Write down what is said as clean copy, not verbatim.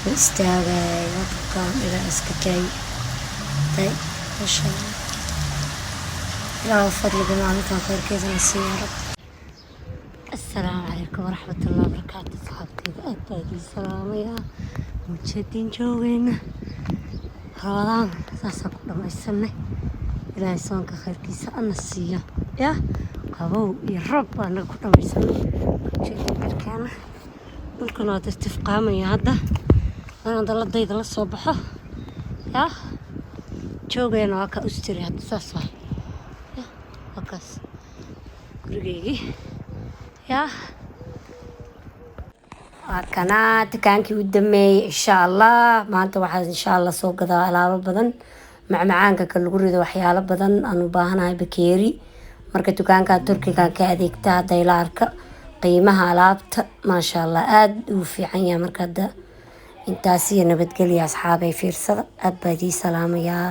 واستاغاي وكان إلى اسكتاي تاي ما شاء الله لا فضل بمعنى خير كذا نسي يا رب. السلام عليكم ورحمة الله وبركاته صحابتي أبدي السلام يا مجدين جوين رمضان ساسا كلما يسمي إلهي سونك خير كيسا النسية يا قبو يا رب أنا كلما يسمي مجدين بركانا ممكن هذا استفقام يا هذا أنا ضل ضيد للصبح يا جوين واكا أستري هذا ساسا يا وكاس gurigeygi yaa waa kana dukaankii u dhameeyay insha Allah maanta waxaan insha Allah soo gadaa alaabo badan macmacaanka ka lagu rido waxyaalo badan aan u baahanahay bakeeri marka dukaanka Turkiga ka adeegta daylaarka qiimaha alaabta ma sha Allah aad u fiican yahay marka intaas iyo nabadgelyo asxaabay fiirsada aad baa idin salaamayaa.